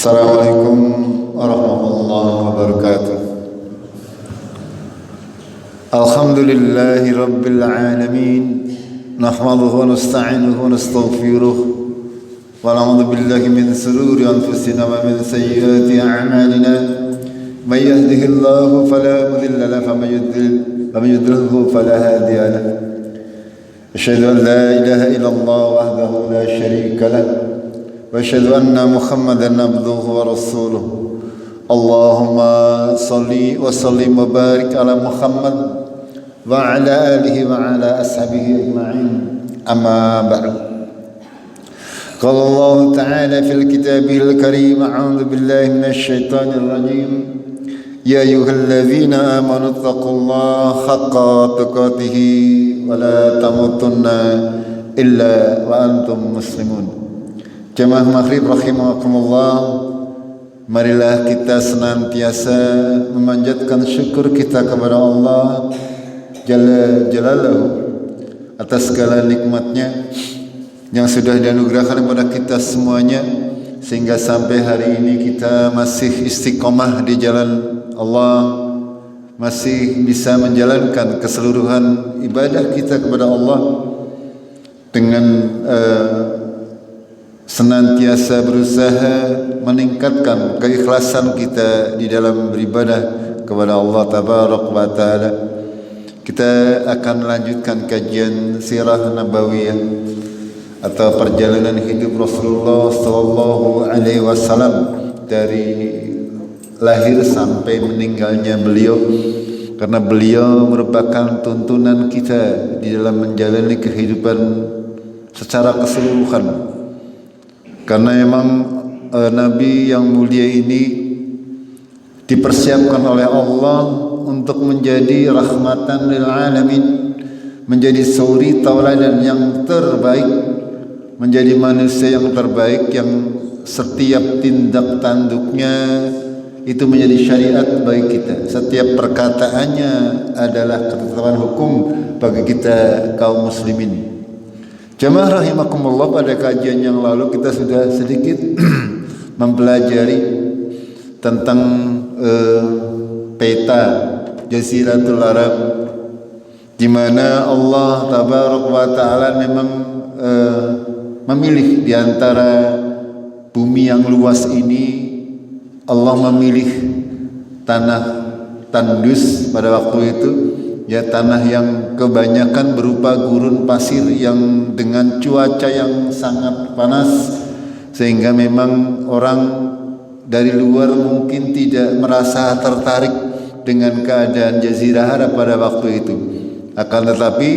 Assalamualaikum warahmatullahi wabarakatuh. Alhamdulillahi rabbil alamin. Nahmaduhu wa nasta'inuhu wa nastaghfiruh. Wa na'udzu billahi min shururi anfusina wa min sayyiati a'malina. May yahdihillahu fala mudilla lahu wa may yudlilhu fala hadiya lahu. Asyhadu an la ilaha illallah wahdahu la syarika lahu. وأشهد أن محمدا عبده ورسوله اللهم صل وسلم وبارك على محمد وعلى آله وعلى أصحابه أجمعين أما بعد قال الله تعالى في كتابه الكريم أعوذ بالله من الشيطان الرجيم يا أيها الذين آمنوا اتقوا الله حق تقاته ولا تموتن إلا وأنتم مسلمون. Jemaah maghrib rahimakumullah, marilah kita senantiasa memanjatkan syukur kita kepada Allah Jalla Jalaluhu atas segala nikmatnya yang sudah dianugerahkan kepada kita semuanya, sehingga sampai hari ini kita masih istiqomah di jalan Allah, masih bisa menjalankan keseluruhan ibadah kita kepada Allah dengan senantiasa berusaha meningkatkan keikhlasan kita di dalam beribadah kepada Allah Tabaraka wa Ta'ala. Kita akan lanjutkan kajian sirah nabawiyah atau perjalanan hidup Rasulullah sallallahu alaihi wasallam dari lahir sampai meninggalnya beliau, karena beliau merupakan tuntunan kita di dalam menjalani kehidupan secara keseluruhan. Karena memang Nabi yang mulia ini dipersiapkan oleh Allah untuk menjadi rahmatan lil alamin, menjadi suri tauladan yang terbaik, menjadi manusia yang terbaik yang setiap tindak tanduknya itu menjadi syariat bagi kita. Setiap perkataannya adalah ketetapan hukum bagi kita kaum muslimin. Jemaah rahimakumullah, pada kajian yang lalu kita sudah sedikit mempelajari tentang peta Jaziratul Arab, di mana Allah Tabaraka wa Ta'ala memang memilih di antara bumi yang luas ini, Allah memilih tanah tandus pada waktu itu, ya, tanah yang kebanyakan berupa gurun pasir yang dengan cuaca yang sangat panas, sehingga memang orang dari luar mungkin tidak merasa tertarik dengan keadaan Jazirah Arab pada waktu itu. Akan tetapi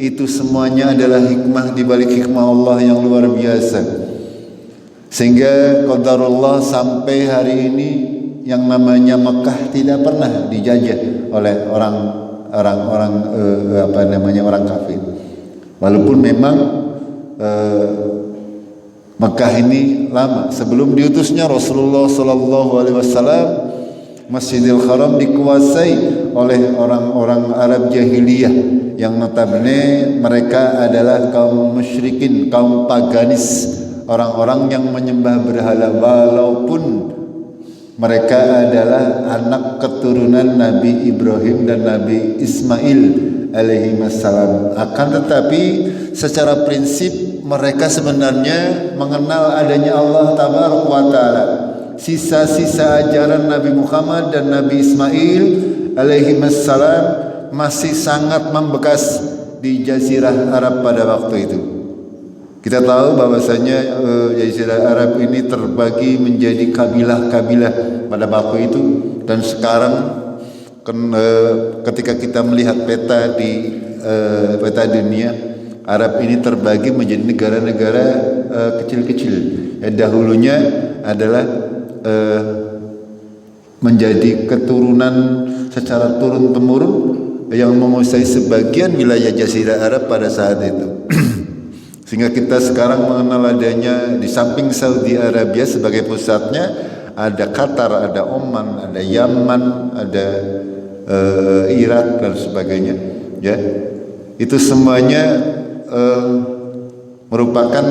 itu semuanya adalah hikmah di balik hikmah Allah yang luar biasa, sehingga qadarullah sampai hari ini yang namanya Mekah tidak pernah dijajah oleh orang kafir. Walaupun memang Mekah ini lama sebelum diutusnya Rasulullah sallallahu alaihi wasallam, Masjidil Haram dikuasai oleh orang-orang Arab jahiliyah yang notabene mereka adalah kaum musyrikin, kaum paganis, orang-orang yang menyembah berhala, walaupun mereka adalah anak keturunan Nabi Ibrahim dan Nabi Ismail alaihi wassalam. Akan tetapi secara prinsip mereka sebenarnya mengenal adanya Allah Tabaraka wa Ta'ala. Sisa-sisa ajaran Nabi Muhammad dan Nabi Ismail alaihi wassalam masih sangat membekas di Jazirah Arab pada waktu itu. Kita tahu bahwasanya Jazirah Arab ini terbagi menjadi kabilah-kabilah pada waktu itu, dan sekarang ketika kita melihat peta di peta dunia, Arab ini terbagi menjadi negara-negara kecil-kecil. Dahulunya adalah menjadi keturunan secara turun-temurun yang menguasai sebagian wilayah Jazirah Arab pada saat itu. Sehingga kita sekarang mengenal adanya di samping Saudi Arabia sebagai pusatnya, ada Qatar, ada Oman, ada Yaman, ada Irak dan sebagainya. Ya, itu semuanya merupakan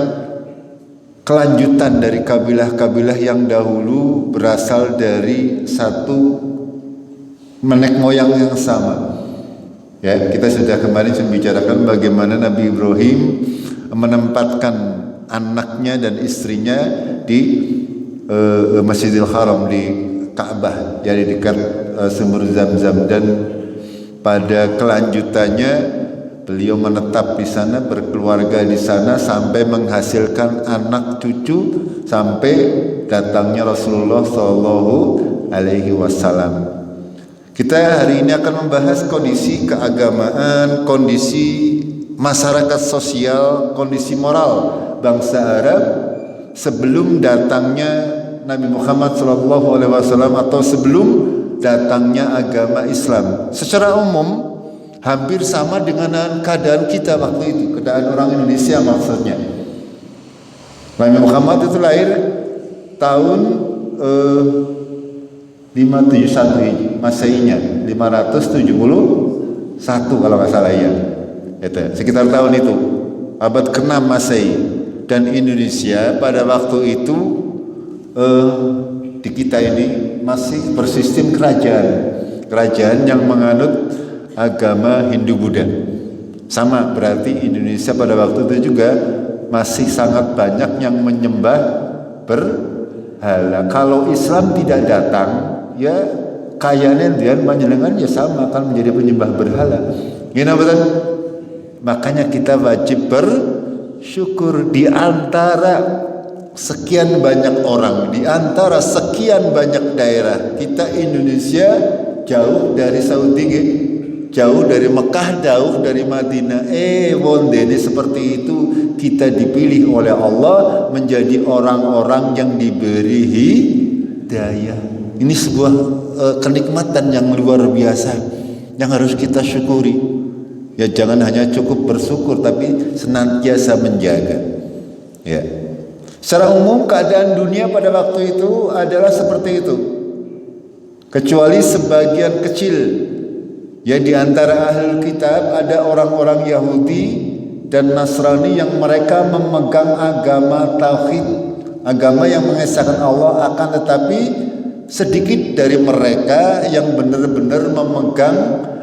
kelanjutan dari kabilah-kabilah yang dahulu berasal dari satu nenek moyang yang sama. Ya, kita sudah kemarin membicarakan bagaimana Nabi Ibrahim menempatkan anaknya dan istrinya di Masjidil Haram, di Ka'bah, jadi dekat sumur Zam-Zam, dan pada kelanjutannya beliau menetap di sana, berkeluarga di sana sampai menghasilkan anak cucu sampai datangnya Rasulullah Shallallahu Alaihi Wasallam. Kita hari ini akan membahas kondisi keagamaan, kondisi masyarakat sosial, kondisi moral bangsa Arab sebelum datangnya Nabi Muhammad SAW atau sebelum datangnya agama Islam. Secara umum hampir sama dengan keadaan kita waktu itu, keadaan orang Indonesia maksudnya. Nabi Muhammad itu lahir tahun 571 Masehinya, 571 kalau nggak salah ya. Itu sekitar tahun itu, abad ke-6 Masehi. Dan Indonesia pada waktu itu di kita ini masih bersistem kerajaan yang menganut agama Hindu Buddha. Sama berarti Indonesia pada waktu itu juga masih sangat banyak yang menyembah berhala. Kalau Islam tidak datang, ya kayaknya dia panjenengan ya sama akan menjadi penyembah berhala. Gimana betul? Makanya kita wajib bersyukur di antara sekian banyak orang, di antara sekian banyak daerah. Kita Indonesia jauh dari Saudi, jauh dari Mekah, jauh dari Madinah. Wondene seperti itu kita dipilih oleh Allah menjadi orang-orang yang diberi hidayah. Ini sebuah kenikmatan yang luar biasa yang harus kita syukuri. Ya jangan hanya cukup bersyukur tapi senantiasa menjaga. Ya. Secara umum keadaan dunia pada waktu itu adalah seperti itu. Kecuali sebagian kecil. Ya di antara ahli kitab ada orang-orang Yahudi dan Nasrani yang mereka memegang agama tauhid, agama yang mengesahkan Allah, akan tetapi sedikit dari mereka yang benar-benar memegang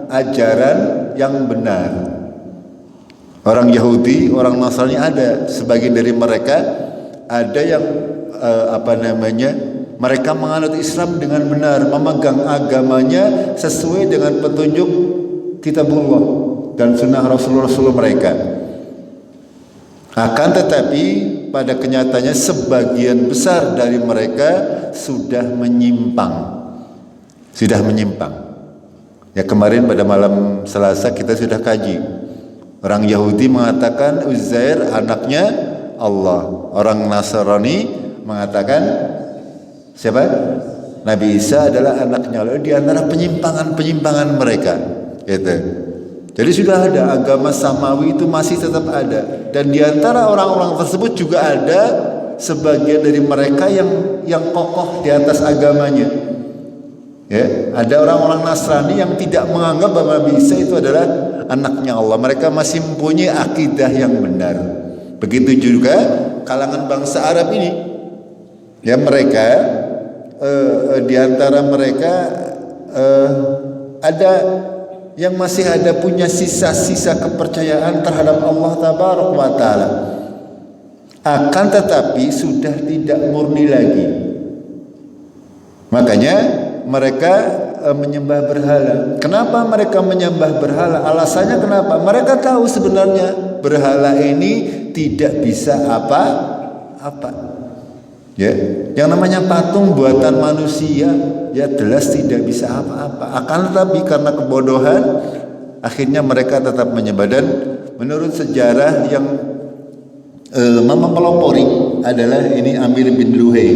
ajaran yang benar. Orang Yahudi, orang Nasrani ada sebagian dari mereka, ada yang mereka menganut Islam dengan benar, memegang agamanya sesuai dengan petunjuk kitabullah dan sunnah Rasulullah mereka. Akan tetapi pada kenyataannya sebagian besar dari mereka sudah menyimpang. Ya kemarin pada malam Selasa kita sudah kaji. Orang Yahudi mengatakan Uzair anaknya Allah. Orang Nasrani mengatakan siapa? Nabi Isa adalah anaknya Allah. Di antara penyimpangan mereka. Gitu. Jadi sudah ada agama samawi itu masih tetap ada. Dan di antara orang-orang tersebut juga ada sebagian dari mereka yang kokoh di atas agamanya. Ya, ada orang-orang Nasrani yang tidak menganggap bahwa Nabi Isa itu adalah anaknya Allah. Mereka masih mempunyai akidah yang benar. Begitu juga kalangan bangsa Arab ini. Ya mereka di antara mereka ada yang masih ada punya sisa-sisa kepercayaan terhadap Allah Tabaraka wa Ta'ala. Akan tetapi sudah tidak murni lagi. Makanya mereka menyembah berhala. Kenapa mereka menyembah berhala? Alasannya kenapa? Mereka tahu sebenarnya berhala ini tidak bisa apa-apa. Ya, yang namanya patung buatan manusia ya jelas tidak bisa apa-apa. Akan tetapi karena kebodohan akhirnya mereka tetap menyembah. Dan menurut sejarah yang mempelopori adalah ini Amir bin Luhai.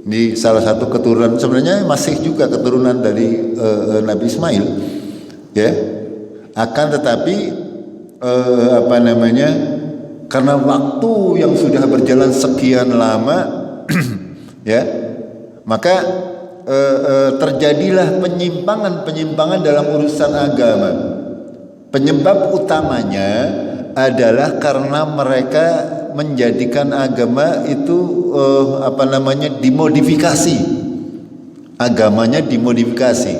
Ini salah satu keturunan, sebenarnya masih juga keturunan dari Nabi Ismail, ya. Akan tetapi karena waktu yang sudah berjalan sekian lama, ya, maka terjadilah penyimpangan dalam urusan agama. Penyebab utamanya adalah karena mereka menjadikan agama itu dimodifikasi. Agamanya dimodifikasi,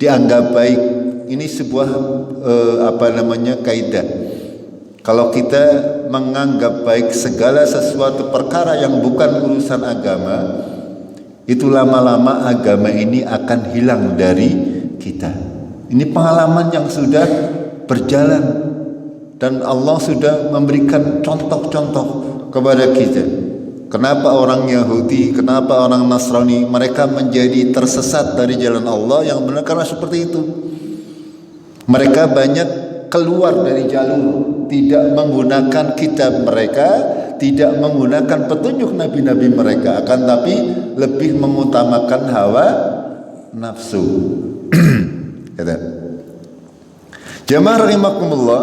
dianggap baik. Ini sebuah kaidah. Kalau kita menganggap baik segala sesuatu perkara yang bukan urusan agama, itu lama-lama agama ini akan hilang dari kita. Ini pengalaman yang sudah berjalan dan Allah sudah memberikan contoh-contoh kepada kita. Kenapa orang Yahudi, kenapa orang Nasrani mereka menjadi tersesat dari jalan Allah yang benar? Karena seperti itu. Mereka banyak keluar dari jalur, tidak menggunakan kitab mereka, tidak menggunakan petunjuk nabi-nabi mereka, akan tapi lebih mengutamakan hawa nafsu. Kata jamaah rahimakumullah,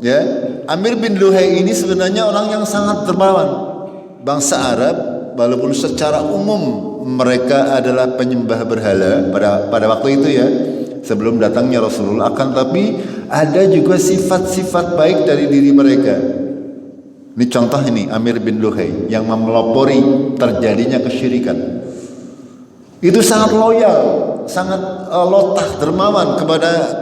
ya, Amir bin Luhai ini sebenarnya orang yang sangat dermawan. Bangsa Arab, walaupun secara umum mereka adalah penyembah berhala pada waktu itu, ya, sebelum datangnya Rasulullah, akan tapi ada juga sifat-sifat baik dari diri mereka. Ini contoh ini Amir bin Luhai yang memelopori terjadinya kesyirikan. Itu sangat loyal, sangat lotah, dermawan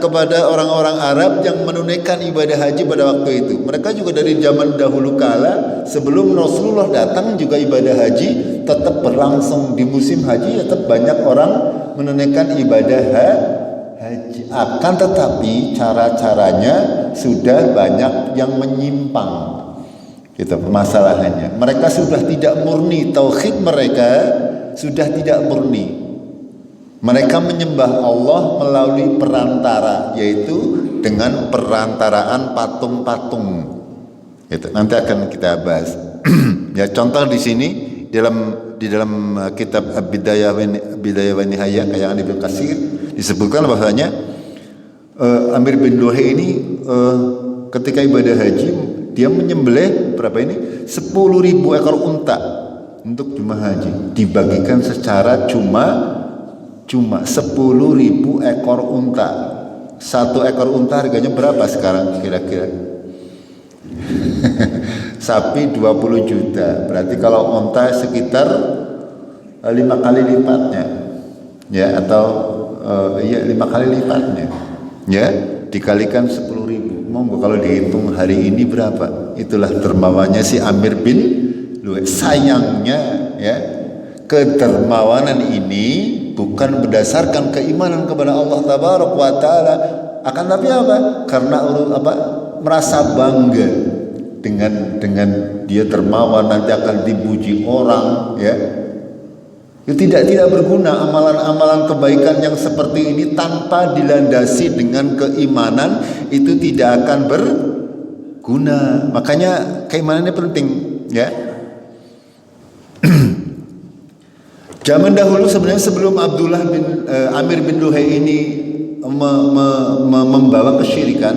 kepada orang-orang Arab yang menunaikan ibadah haji pada waktu itu. Mereka juga dari zaman dahulu kala, sebelum Rasulullah datang juga ibadah haji tetap berlangsung. Di musim haji tetap banyak orang menunaikan ibadah haji. Akan tetapi cara-caranya sudah banyak yang menyimpang. Itu permasalahannya. Mereka sudah tidak murni, tauhid mereka sudah tidak murni. Mereka menyembah Allah melalui perantara, yaitu dengan perantaraan patung-patung. Itu nanti akan kita bahas. Ya, contoh di sini di dalam kitab Bidayah wa Nihayah kayangan Ibnu Katsir disebutkan bahwasanya Amir bin Luhai ini ketika ibadah haji dia menyembelih berapa ini? 10.000 ekor unta untuk jemaah haji, dibagikan secara cuma 10.000 ekor unta. Satu ekor unta harganya berapa sekarang kira-kira? Sapi 20 juta. Berarti kalau unta sekitar 5 kali lipatnya. Ya, atau 5 kali lipatnya. Ya, dikalikan 10.000. Monggo kalau dihitung hari ini berapa? Itulah dermawannya si Amir bin Luhai. Sayangnya, ya, kedermawanan ini bukan berdasarkan keimanan kepada Allah Tabaraka wa Ta'ala, akan tapi apa? Karena merasa bangga dengan dia dermawan, nanti akan dipuji orang, ya. Itu tidak berguna amalan-amalan kebaikan yang seperti ini tanpa dilandasi dengan keimanan, itu tidak akan berguna. Makanya keimanannya penting, ya. Zaman dahulu sebenarnya sebelum Amir bin Luhai ini membawa kesyirikan,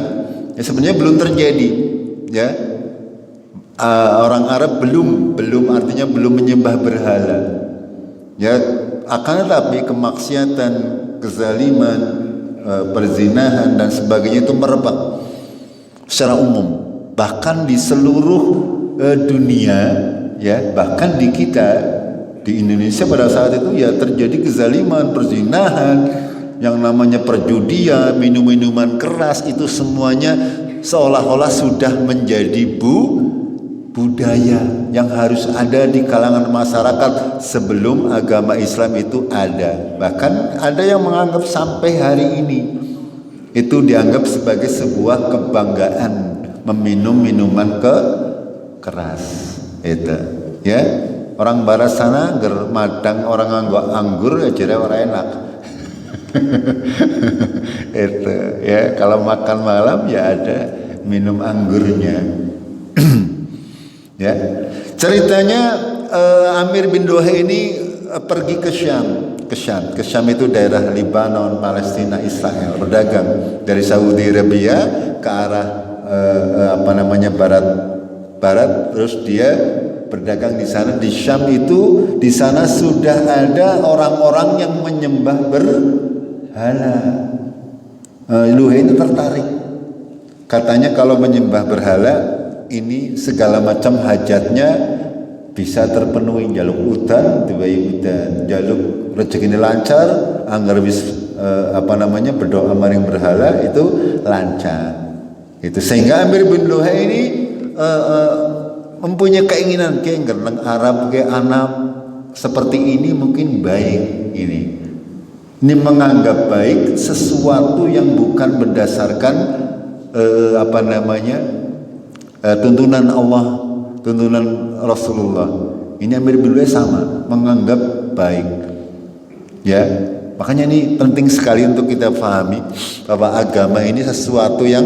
ya sebenarnya belum terjadi, ya. Orang Arab belum artinya belum menyembah berhala, ya. Akan tetapi kemaksiatan, kezaliman, perzinahan dan sebagainya itu merebak secara umum, bahkan di seluruh dunia, ya, bahkan di kita. Di Indonesia pada saat itu ya terjadi kezaliman, perzinahan, yang namanya perjudian, minum-minuman keras, itu semuanya seolah-olah sudah menjadi budaya yang harus ada di kalangan masyarakat sebelum agama Islam itu ada. Bahkan ada yang menganggap sampai hari ini itu dianggap sebagai sebuah kebanggaan meminum minuman keras. Itu, ya. Orang barat sana germadang orang anggur ya jadi orang enak. Itu, ya, kalau makan malam ya ada minum anggurnya. Ya, ceritanya Amir bin Luhai ini pergi ke Syam. Ke Syam itu daerah Lebanon, Palestina, Israel, berdagang dari Saudi Arabia ke arah barat, terus dia berdagang di sana. Di Syam itu, di sana sudah ada orang-orang yang menyembah berhala. Luhai itu tertarik. Katanya kalau menyembah berhala ini segala macam hajatnya bisa terpenuhi. Jaluk udan, tiba-tiba udan, jaluk rezeki lancar, anggar bis berdoa maring berhala itu lancar. Itu sehingga Amir bin Luhai ini mempunyai keinginan kayak ngerlang Arab kayak anak seperti ini mungkin baik ini. Ini menganggap baik sesuatu yang bukan berdasarkan tuntunan Allah, tuntunan Rasulullah. Ini Amir bin Luhai sama menganggap baik. Ya, makanya ini penting sekali untuk kita pahami bahwa agama ini sesuatu yang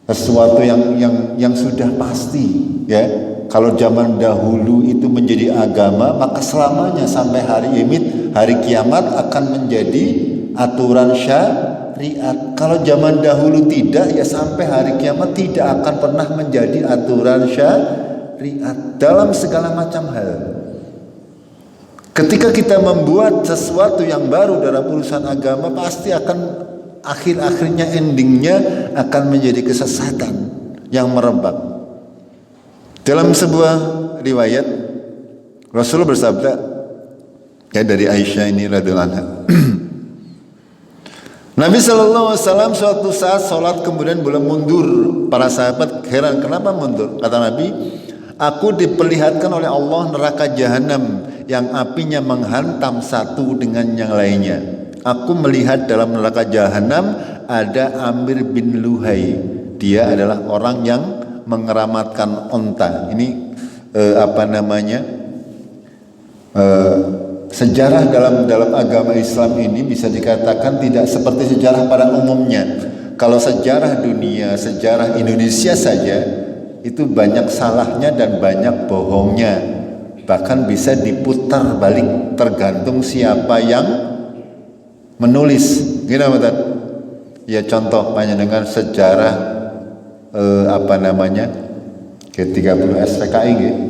sesuatu yang sudah pasti, ya. Kalau zaman dahulu itu menjadi agama, maka selamanya sampai hari kiamat akan menjadi aturan syariat. Kalau zaman dahulu tidak, ya sampai hari kiamat tidak akan pernah menjadi aturan syariat dalam segala macam hal. Ketika kita membuat sesuatu yang baru dalam urusan agama, pasti akan akhir-akhirnya endingnya akan menjadi kesesatan yang merebak. Dalam sebuah riwayat Rasulullah bersabda, ya dari Aisyah ini radhiyallahu anha. Nabi sallallahu alaihi wasallam suatu saat sholat kemudian boleh mundur. Para sahabat heran kenapa mundur? Kata Nabi, aku diperlihatkan oleh Allah neraka jahanam yang apinya menghantam satu dengan yang lainnya. Aku melihat dalam neraka jahanam ada Amir bin Luhai. Dia adalah orang yang mengeramatkan onta. Ini sejarah dalam agama Islam ini bisa dikatakan tidak seperti sejarah pada umumnya. Kalau sejarah dunia, sejarah Indonesia saja itu banyak salahnya dan banyak bohongnya. Bahkan bisa diputar balik tergantung siapa yang menulis. Gini betul. Ya contoh dengan sejarah G30 SPKI gitu.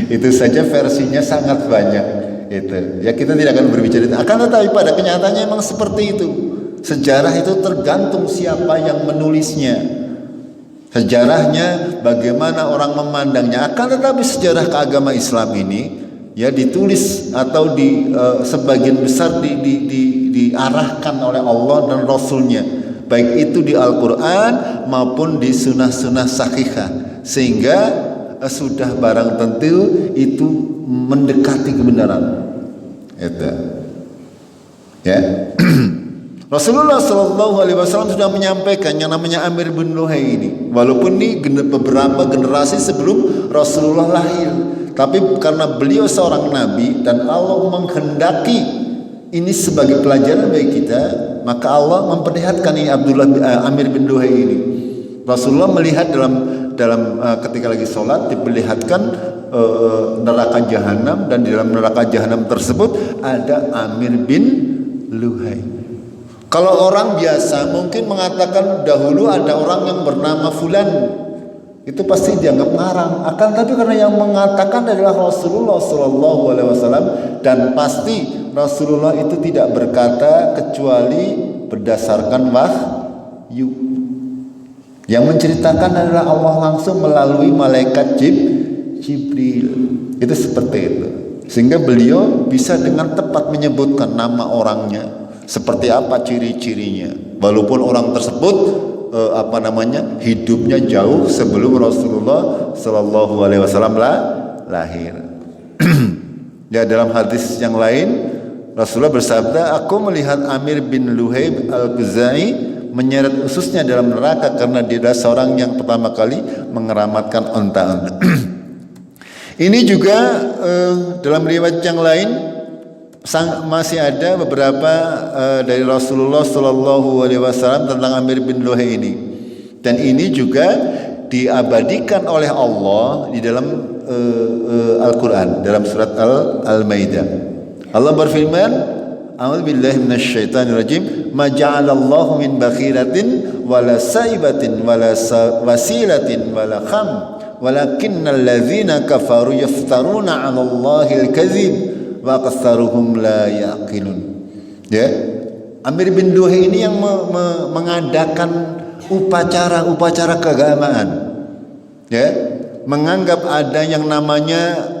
Itu saja versinya sangat banyak itu. Ya kita tidak akan berbicara itu. Akan tetapi pada kenyataannya memang seperti itu. Sejarah itu tergantung siapa yang menulisnya. Sejarahnya bagaimana orang memandangnya. Akan tetapi sejarah keagama Islam ini ya ditulis atau sebagian besar diarahkan oleh Allah dan Rasulnya, baik itu di Al-Quran maupun di sunnah-sunnah sahihah, sehingga sudah barang tentu itu mendekati kebenaran. Itu ya. Rasulullah SAW sudah menyampaikan yang namanya Amir bin Luhai ini, walaupun ini beberapa generasi sebelum Rasulullah lahir, tapi karena beliau seorang nabi dan Allah menghendaki ini sebagai pelajaran bagi kita, maka Allah memperlihatkan ini Amir bin Luhai ini. Rasulullah melihat dalam ketika lagi sholat diperlihatkan neraka jahanam, dan di dalam neraka jahanam tersebut ada Amir bin Luhai. Kalau orang biasa mungkin mengatakan dahulu ada orang yang bernama Fulan, itu pasti dianggap ngarang. Akan tapi karena yang mengatakan adalah Rasulullah SAW, dan pasti Rasulullah itu tidak berkata kecuali berdasarkan wahyu. Yang menceritakan adalah Allah langsung melalui malaikat Jibril. Itu seperti itu. Sehingga beliau bisa dengan tepat menyebutkan nama orangnya, seperti apa ciri-cirinya, walaupun orang tersebut hidupnya jauh sebelum Rasulullah SAW lahir. Ya, dalam hadis yang lain Rasulullah bersabda, aku melihat Amir bin Luhai al-Ghazai menyeret ususnya dalam neraka karena dia adalah seorang yang pertama kali mengeramatkan onta-onta. Ini juga dalam riwayat yang lain masih ada beberapa dari Rasulullah SAW tentang Amir bin Luhai ini, dan ini juga diabadikan oleh Allah di dalam Al-Quran dalam surat Al-Maidah. Allah berfirman, a'udzubillahi minasyaitonirrajim, ma ja'alallahu min bakhiratin wala saibatin wala wasilatin wala kham walakinnal ladzina kafaru yaftaruna 'alallahi al-kadzib wa aktsaruhum la yaqilun. Ya, Amir bin Luhai ini yang mengadakan upacara keagamaan. Ya, menganggap ada yang namanya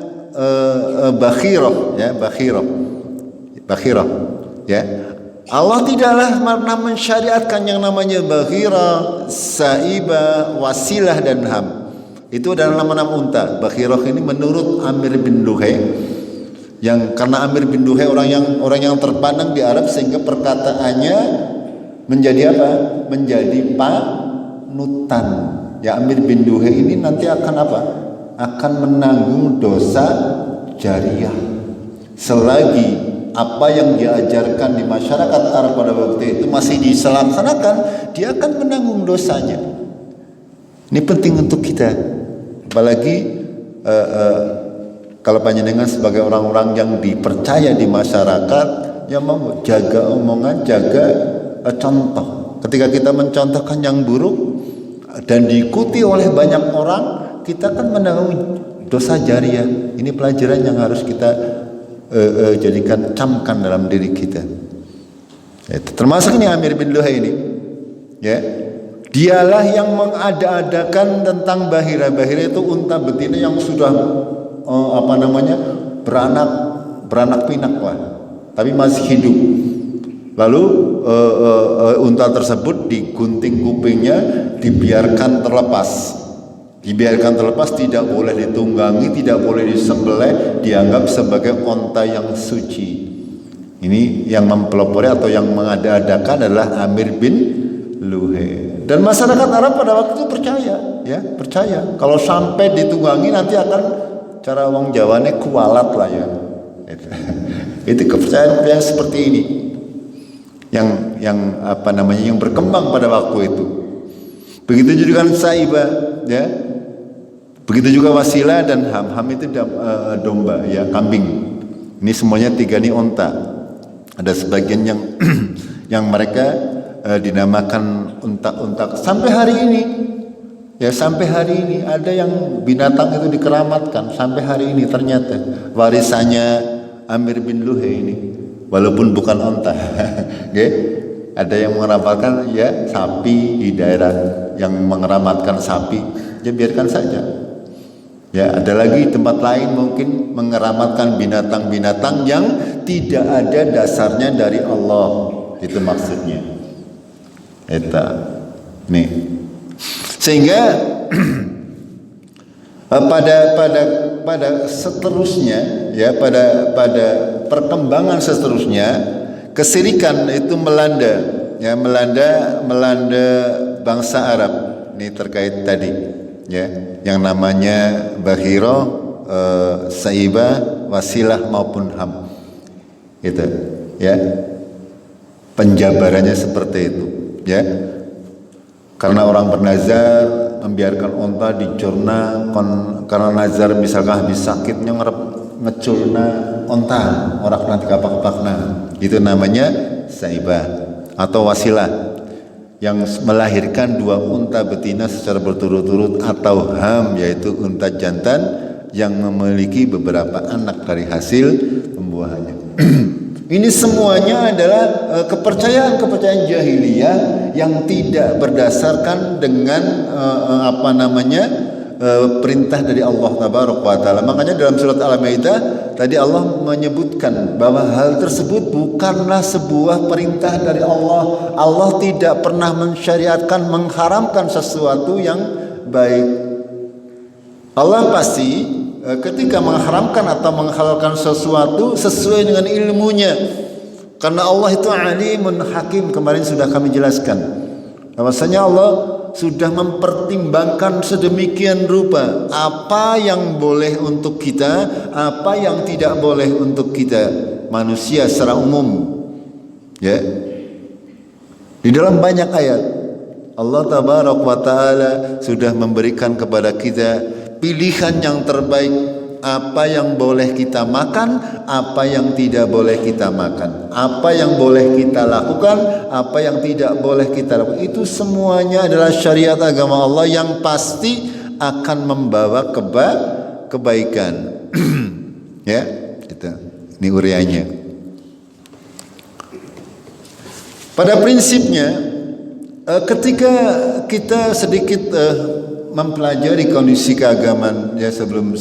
bakhirah, ya, bakhirah. Ya. Allah tidaklah pernah mensyariatkan yang namanya bakhirah, saibah, wasilah dan ham. Itu adalah nama-nama unta. Bakhirah ini menurut Amir bin Luhai, yang karena Amir bin Luhai orang yang terpandang di Arab sehingga perkataannya menjadi apa? Menjadi panutan. Ya, Amir bin Luhai ini nanti akan apa? Akan menanggung dosa jariah selagi apa yang diajarkan di masyarakat Arab pada waktu itu masih dilaksanakan, dia akan menanggung dosanya. Ini penting untuk kita, apalagi kalau panjenengan sebagai orang-orang yang dipercaya di masyarakat, yang mau jaga omongan, jaga contoh. Ketika kita mencontohkan yang buruk dan diikuti oleh banyak orang, kita akan menanggung dosa jariah. Ini pelajaran yang harus kita jadikan, camkan dalam diri kita. Ya, termasuk ini Amir bin Luhai ini, ya, dialah yang mengada-adakan tentang bahira. Bahira itu unta betina yang sudah beranak pinak lah, tapi masih hidup. Lalu unta tersebut digunting kupingnya, dibiarkan terlepas. Tidak boleh ditunggangi, tidak boleh disembelih, dianggap sebagai onta yang suci. Ini yang mempelopori atau yang mengada-adakan adalah Amir bin Luhai. Dan masyarakat Arab pada waktu itu percaya. Kalau sampai ditunggangi nanti akan, cara wong Jawane kualat lah ya. Itu kepercayaan seperti ini. Yang berkembang pada waktu itu. Begitu juga saibah, ya. Begitu juga wasilah dan ham. Ham itu domba, ya, kambing. Ini semuanya tiga ini onta. Ada sebagian yang mereka dinamakan unta-unta sampai hari ini. Ya, sampai hari ini ada yang binatang itu dikeramatkan sampai hari ini, ternyata warisannya Amir bin Luhai ini, walaupun bukan onta. Okay? Ada yang mengeramatkan, ya, sapi di daerah yang mengeramatkan sapi, ya biarkan saja. Ya, ada lagi tempat lain mungkin mengeramatkan binatang-binatang yang tidak ada dasarnya dari Allah. Itu maksudnya. Nih. Sehingga pada seterusnya, ya, pada perkembangan seterusnya, kesirikan itu melanda bangsa Arab. Ini terkait tadi, ya, yang namanya bakhirah, saibah, wasilah maupun ham. Gitu, ya. Penjabarannya seperti itu, ya. Karena orang bernazar membiarkan onta dicurna karena nazar misalkan habis sakitnya ngecurna onta orang nanti kapak-kapakna, itu namanya saibah atau wasilah yang melahirkan dua unta betina secara berturut-turut, atau ham yaitu unta jantan yang memiliki beberapa anak dari hasil pembuahannya. Ini semuanya adalah kepercayaan jahiliyah yang tidak berdasarkan dengan perintah dari Allah Tabaraka wa Ta'ala. Makanya dalam surat Al-Maidah tadi Allah menyebutkan bahwa hal tersebut bukanlah sebuah perintah dari Allah. Allah tidak pernah mensyariatkan, mengharamkan sesuatu yang baik. Allah pasti ketika mengharamkan atau menghalalkan sesuatu sesuai dengan ilmunya, karena Allah itu alimun hakim. Kemarin sudah kami jelaskan bahwasanya Allah sudah mempertimbangkan sedemikian rupa apa yang boleh untuk kita, apa yang tidak boleh untuk kita manusia secara umum, ya. Di dalam banyak ayat Allah Tabaraka wa Ta'ala sudah memberikan kepada kita pilihan yang terbaik, apa yang boleh kita makan, apa yang tidak boleh kita makan, apa yang boleh kita lakukan, apa yang tidak boleh kita lakukan. Itu semuanya adalah syariat agama Allah yang pasti akan membawa kebaikan. Ya, itu. Ini uraiannya. Pada prinsipnya Ketika kita sedikit mempelajari kondisi keagamaan ya sebelum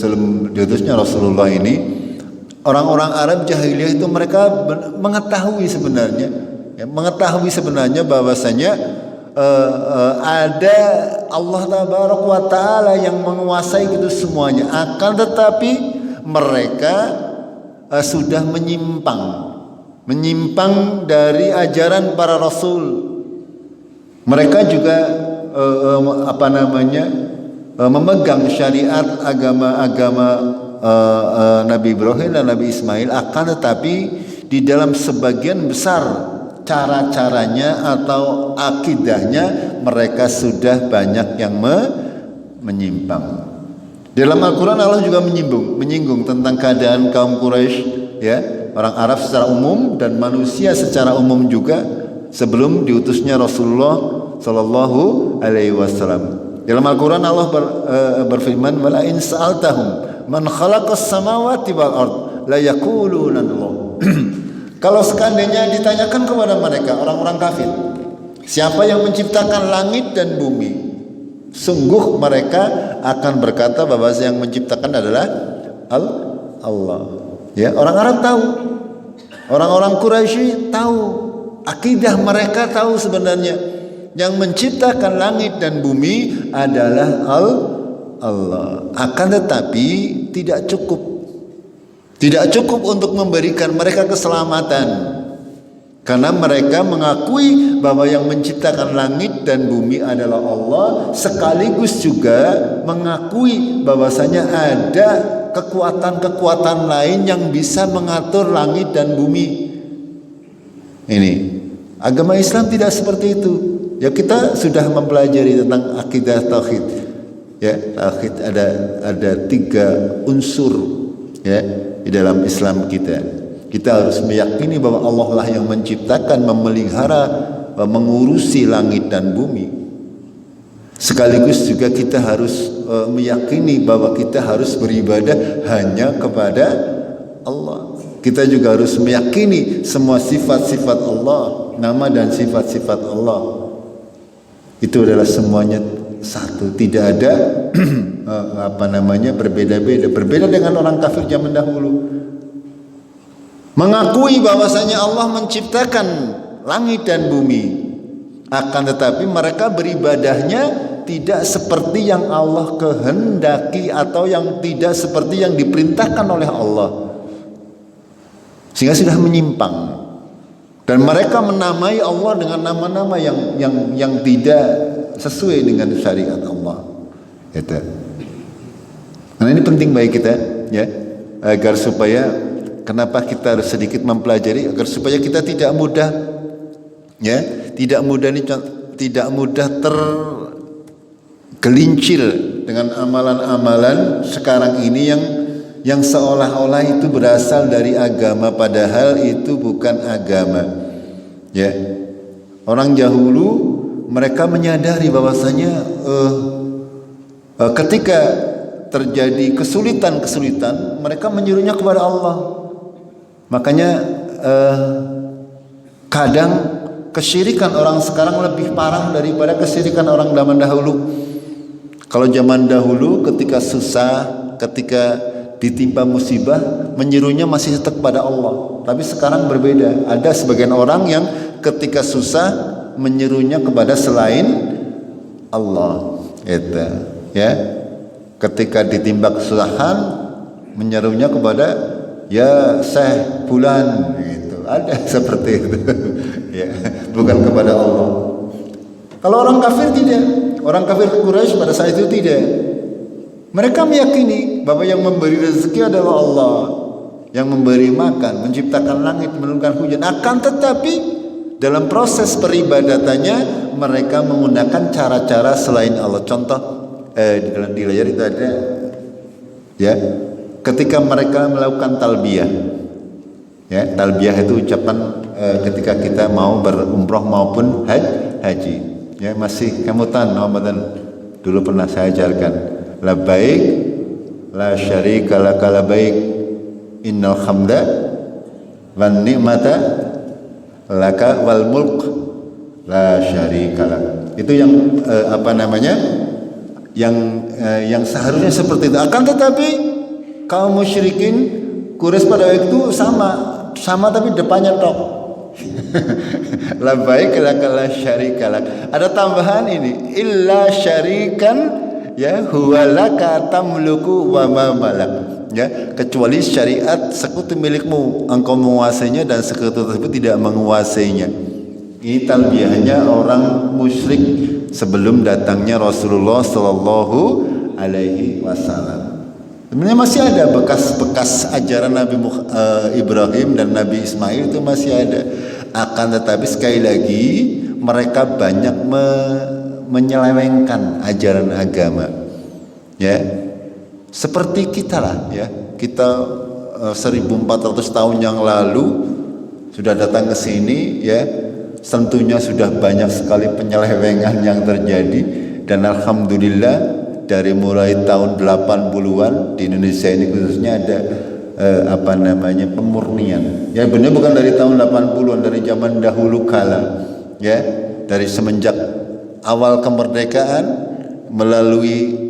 diutusnya Rasulullah ini, orang-orang Arab jahiliyah itu mereka mengetahui sebenarnya bahwasanya ada Allah Tabaraka wa Ta'ala yang menguasai itu semuanya. Akan tetapi mereka sudah menyimpang dari ajaran para rasul. Mereka juga memegang syariat agama Nabi Ibrahim dan Nabi Ismail, akan tetapi di dalam sebagian besar cara-caranya atau akidahnya mereka sudah banyak yang menyimpang. Dalam Al-Quran Allah juga menyinggung tentang keadaan kaum Quraisy, ya, orang Arab secara umum dan manusia secara umum juga sebelum diutusnya Rasulullah Sallallahu Alaihi Wasallam. Dalam Al-Quran Allah berfirman, "Wala in sa'altahum man khalaqas samawati wal ard la yaquluna Allah." Kalau seandainya ditanyakan kepada mereka orang-orang kafir, siapa yang menciptakan langit dan bumi, sungguh mereka akan berkata bahwa yang menciptakan adalah Allah. Ya, orang Arab tahu, orang-orang Quraisy tahu, akidah mereka tahu sebenarnya yang menciptakan langit dan bumi adalah Allah. Akan tetapi tidak cukup untuk memberikan mereka keselamatan, karena mereka mengakui bahwa yang menciptakan langit dan bumi adalah Allah, sekaligus juga mengakui bahwasanya ada kekuatan-kekuatan lain yang bisa mengatur langit dan bumi. Ini agama Islam tidak seperti itu. Ya, kita sudah mempelajari tentang akidah tauhid. Ya, tauhid ada 3 unsur ya di dalam Islam kita. Kita harus meyakini bahwa Allah lah yang menciptakan, memelihara, mengurusi langit dan bumi. Sekaligus juga kita harus meyakini bahwa kita harus beribadah hanya kepada Allah. Kita juga harus meyakini semua sifat-sifat Allah, nama dan sifat-sifat Allah itu adalah semuanya satu, tidak ada berbeda dengan orang kafir zaman dahulu. Mengakui bahwasanya Allah menciptakan langit dan bumi, akan tetapi mereka beribadahnya tidak seperti yang Allah kehendaki atau yang tidak seperti yang diperintahkan oleh Allah, sehingga sudah menyimpang. Dan mereka menamai Allah dengan nama-nama yang tidak sesuai dengan syariat Allah. Gitu. Karena ini penting bagi kita, ya, agar supaya kenapa kita harus sedikit mempelajari, agar supaya kita tidak mudah tergelincir dengan amalan-amalan sekarang ini yang seolah-olah itu berasal dari agama, padahal itu bukan agama. Ya, orang dahulu mereka menyadari bahwasanya ketika terjadi kesulitan, mereka menyuruhnya kepada Allah. Makanya kadang kesyirikan orang sekarang lebih parah daripada kesyirikan orang zaman dahulu. Kalau zaman dahulu ketika susah, ketika ditimpa musibah, menyerunya masih tetap kepada Allah. Tapi sekarang berbeda. Ada sebagian orang yang ketika susah menyerunya kepada selain Allah. Itu, ya. Ketika ditimpa kesusahan, menyerunya kepada ya Syekh Fulan, gitu. Ada seperti itu. Ya, bukan kepada Allah. Kalau orang kafir tidak. Orang kafir Quraisy pada saat itu tidak. Mereka meyakini bahwa yang memberi rezeki adalah Allah, yang memberi makan, menciptakan langit, menurunkan hujan. Akan tetapi dalam proses peribadatannya mereka menggunakan cara-cara selain Allah. Contoh di layar itu ada, ya, ketika mereka melakukan talbiyah. Ya, talbiyah itu ucapan ketika kita mau berumroh maupun haji. Ya, masih kemutan Ramadan dulu pernah saya ajarkan. Labbaik la syarika laka labbaik innal hamda wan ni'mata laka wal mulk la syarikalah. Itu yang apa namanya? Yang seharusnya seperti itu. Akan tetapi kaum musyrikin Quraisy pada waktu itu sama tapi depannya tok. Labbaik la syarikalak. Ada tambahan ini, illa syarikan ya huwalaka tamluku wa ma malak. Ya, kecuali syariat sekutu milikmu, engkau menguasainya dan sekutu tersebut tidak menguasainya. Ini talbiyahnya orang musyrik sebelum datangnya Rasulullah sallallahu alaihi wasallam. Sebenarnya masih ada bekas-bekas ajaran Nabi Ibrahim dan Nabi Ismail itu masih ada. Akan tetapi sekali lagi mereka banyak menyelewengkan ajaran agama. Ya. Seperti kita lah ya. Kita 1400 tahun yang lalu sudah datang ke sini ya. Tentunya sudah banyak sekali penyelewengan yang terjadi dan alhamdulillah dari mulai tahun 80-an di Indonesia ini khususnya ada pemurnian. Ya benar bukan dari tahun 80-an, dari zaman dahulu kala. Ya, dari semenjak awal kemerdekaan melalui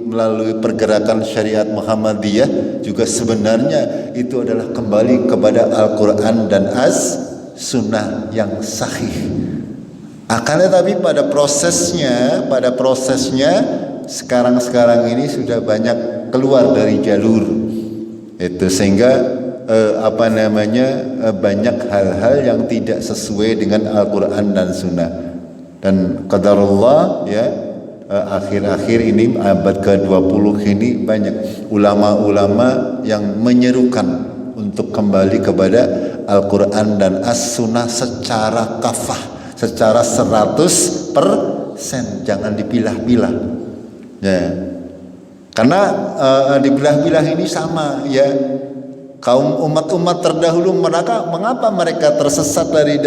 pergerakan syariat Muhammadiyah juga sebenarnya itu adalah kembali kepada Al-Qur'an dan As-Sunnah yang sahih. Akan tetapi pada prosesnya sekarang ini sudah banyak keluar dari jalur itu sehingga banyak hal-hal yang tidak sesuai dengan Al-Qur'an dan Sunnah. Dan qadarullah ya akhir-akhir ini abad ke-20 ini banyak ulama-ulama yang menyerukan untuk kembali kepada Al-Qur'an dan As-Sunnah secara kafah, secara 100%, jangan dipilah-pilah. Ya. Karena dipilah-pilah ini sama ya. Kaum umat-umat terdahulu mengapa mereka tersesat dari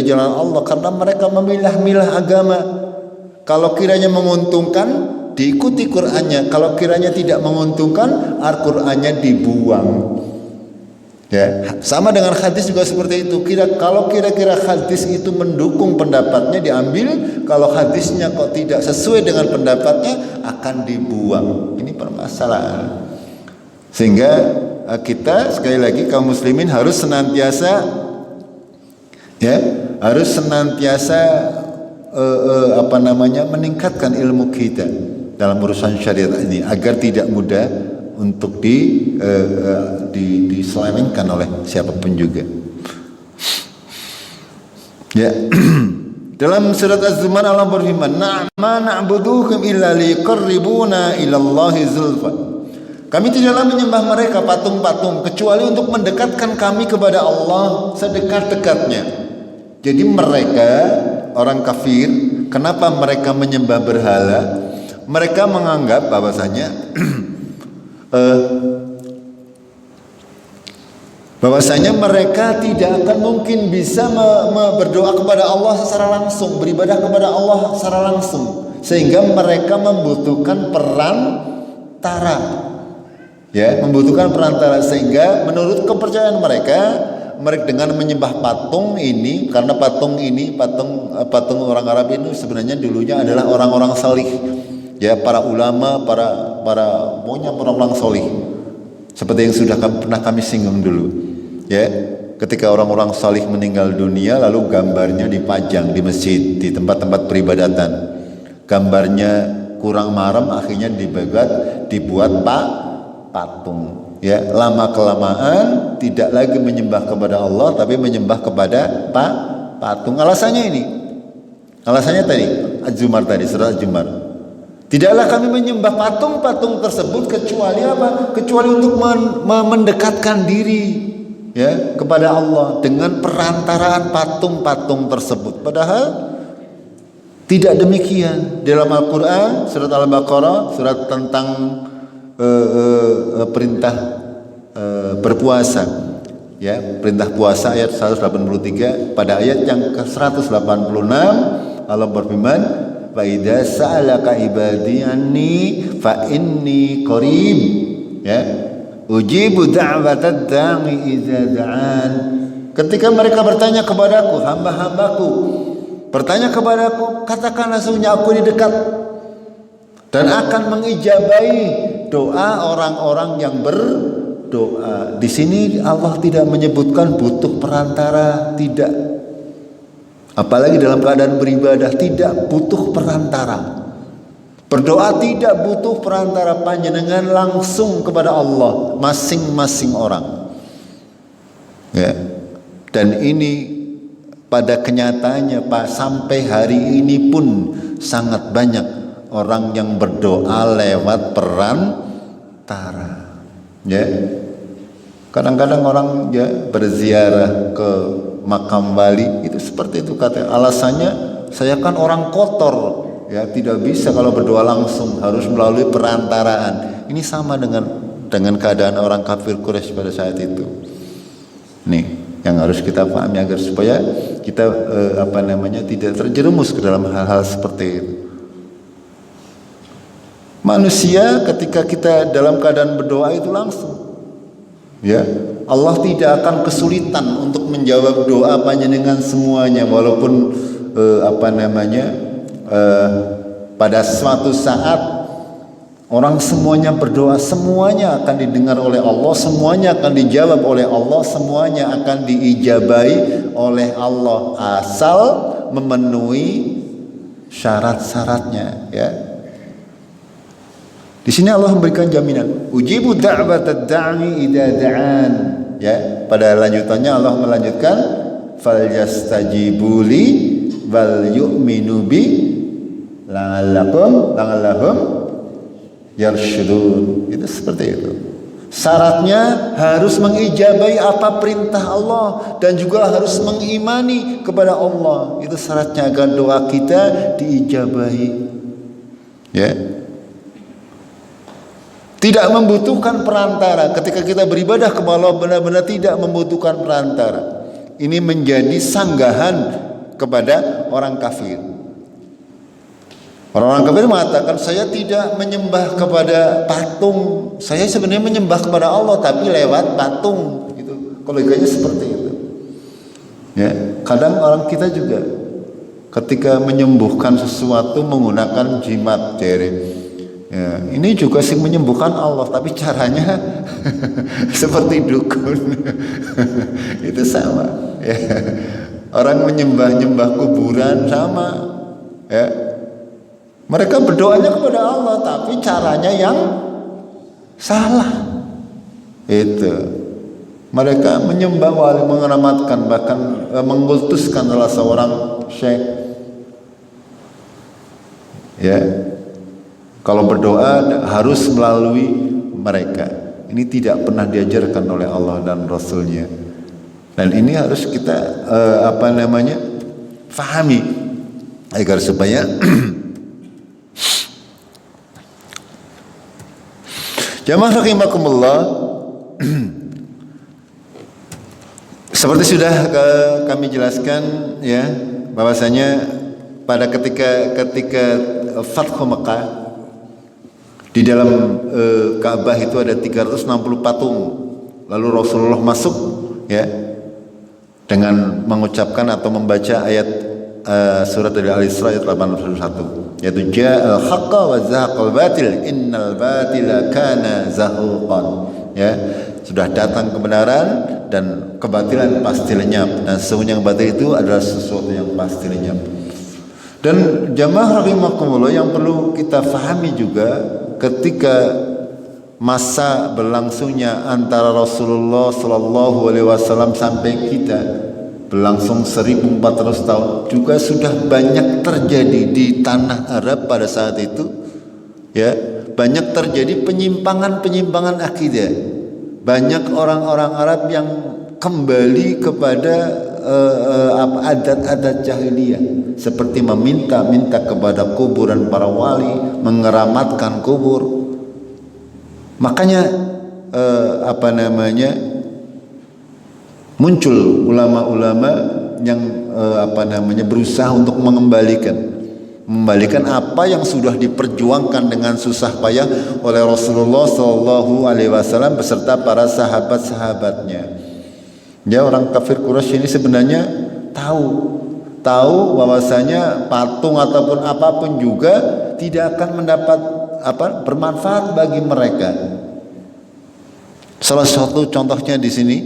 jalan Allah? Karena mereka memilah-milah agama. Kalau kiranya menguntungkan diikuti Qur'annya, kalau kiranya tidak menguntungkan Al-Qur'annya dibuang. Ya, sama dengan hadis juga seperti itu. Kalau kira-kira hadis itu mendukung pendapatnya diambil, kalau hadisnya kok tidak sesuai dengan pendapatnya akan dibuang. Ini permasalahan. Sehingga kita sekali lagi kaum muslimin harus senantiasa meningkatkan ilmu kita dalam urusan syariat ini agar tidak mudah untuk diselewengkan oleh siapapun juga. Ya. Dalam surat Az-Zumar Allah berfirman, "Ma na'buduhum illa liqarribuna ila Allahi zulfa." Kami tidaklah menyembah mereka patung-patung kecuali untuk mendekatkan kami kepada Allah sedekat-dekatnya. Jadi mereka orang kafir, kenapa mereka menyembah berhala? Mereka menganggap bahwasanya mereka tidak akan mungkin bisa berdoa kepada Allah secara langsung, beribadah kepada Allah secara langsung, sehingga mereka membutuhkan perantara. Ya, membutuhkan perantara sehingga menurut kepercayaan mereka dengan menyembah patung ini, karena patung orang Arab itu sebenarnya dulunya adalah orang-orang salih. Ya, para ulama, para orang-orang salih. Seperti yang sudah pernah kami singgung dulu. Ya, ketika orang-orang salih meninggal dunia lalu gambarnya dipajang di masjid, di tempat-tempat peribadatan. Gambarnya kurang marem akhirnya dibuat patung. Ya, lama kelamaan tidak lagi menyembah kepada Allah tapi menyembah kepada patung. Alasannya tadi Az-Zumar tadi, surah Az-Zumar. Tidaklah kami menyembah patung-patung tersebut kecuali apa? Kecuali untuk mendekatkan diri ya kepada Allah dengan perantaraan patung-patung tersebut. Padahal tidak demikian. Dalam Al-Qur'an surat Al-Baqarah, surat tentang perintah berpuasa ya, perintah puasa ayat 183, pada ayat yang ke-186 Allah berfirman, "Fa idza sa'alaka ibadi anni fa inni qarib." Ya, ujibu da'watad da'i idza da'an. Ketika mereka bertanya kepadaku, hamba-hambaku Bertanya kepadaku, katakanlah sesungguhnya aku ini dekat dan akan mengijabahi doa orang-orang yang berdoa. Di sini Allah tidak menyebutkan butuh perantara, tidak. Apalagi dalam keadaan beribadah tidak butuh perantara. Berdoa tidak butuh perantara, panjenengan langsung kepada Allah masing-masing orang. Ya. Dan ini pada kenyataannya Pak, sampai hari ini pun sangat banyak orang yang berdoa lewat perantara. Ya. Kadang-kadang orang ya berziarah ke makam wali itu seperti itu katanya. Alasannya saya kan orang kotor, ya tidak bisa kalau berdoa langsung, harus melalui perantaraan. Ini sama dengan keadaan orang kafir Quraisy pada saat itu. Nih yang harus kita pahami agar supaya kita tidak terjerumus ke dalam hal-hal seperti itu. Manusia ketika kita dalam keadaan berdoa itu langsung, ya Allah tidak akan kesulitan untuk menjawab doa panjenengan semuanya, walaupun pada suatu saat orang semuanya berdoa, semuanya akan didengar oleh Allah, semuanya akan dijawab oleh Allah, semuanya akan diijabahi oleh Allah asal memenuhi syarat-syaratnya. Ya. Di sini Allah memberikan jaminan, ujibu da'watad da'i idza da'an. Ya, pada lanjutannya Allah melanjutkan, falyastajibu li wal yu'minu bi la'allahum yarsyudun. Itu seperti itu. Syaratnya harus mengijabai apa perintah Allah dan juga harus mengimani kepada Allah. Itu syaratnya agar doa kita diijabahi. Ya. Tidak membutuhkan perantara. Ketika kita beribadah kepada Allah benar-benar tidak membutuhkan perantara. Ini menjadi sanggahan kepada orang kafir. Orang-orang kafir mengatakan, saya tidak menyembah kepada patung, saya sebenarnya menyembah kepada Allah tapi lewat patung. Gitu. Logikanya seperti itu. Ya, kadang orang kita juga ketika menyembuhkan sesuatu menggunakan jimat, ya, ini juga sih menyembuhkan Allah, tapi caranya seperti dukun. Itu sama. Ya. Orang menyembah kuburan sama. Ya. Mereka berdoanya kepada Allah, tapi caranya yang salah. Itu. Mereka menyembah wali, mengenamatkan, bahkan mengkultuskan salah seorang syekh. Ya. Kalau berdoa harus melalui mereka. Ini tidak pernah diajarkan oleh Allah dan Rasulnya. Dan ini harus kita fahami agar supaya jamaah rahimakumullah, seperti sudah kami jelaskan ya, bahwasanya pada ketika Fathu Mekah, di dalam Ka'bah itu ada 360 patung. Lalu Rasulullah masuk ya dengan mengucapkan atau membaca ayat surat dari Al-Isra ayat 81, yaitu ja'al haqqa wa zahaqal batil innal batila kana zahuqan. Ya, sudah datang kebenaran dan kebatilan pasti lenyap, dan sesungguhnya yang batil itu adalah sesuatu yang pasti lenyap. Dan jamaah rahimakumullah, yang perlu kita fahami juga ketika masa berlangsungnya antara Rasulullah sallallahu alaihi wasallam sampai kita berlangsung 1400 tahun, juga sudah banyak terjadi di tanah Arab pada saat itu. Ya, banyak terjadi penyimpangan akidah. Banyak orang-orang Arab yang kembali kepada adat-adat jahiliyah, seperti meminta kepada kuburan para wali, mengeramatkan kubur. Makanya muncul ulama-ulama yang berusaha untuk mengembalikan apa yang sudah diperjuangkan dengan susah payah oleh Rasulullah Shallallahu Alaihi Wasallam beserta para sahabat-sahabatnya. Ya, orang kafir Quraisy ini sebenarnya tahu tahu bahwasanya patung ataupun apapun juga tidak akan mendapat bermanfaat bagi mereka. Salah satu contohnya di sini,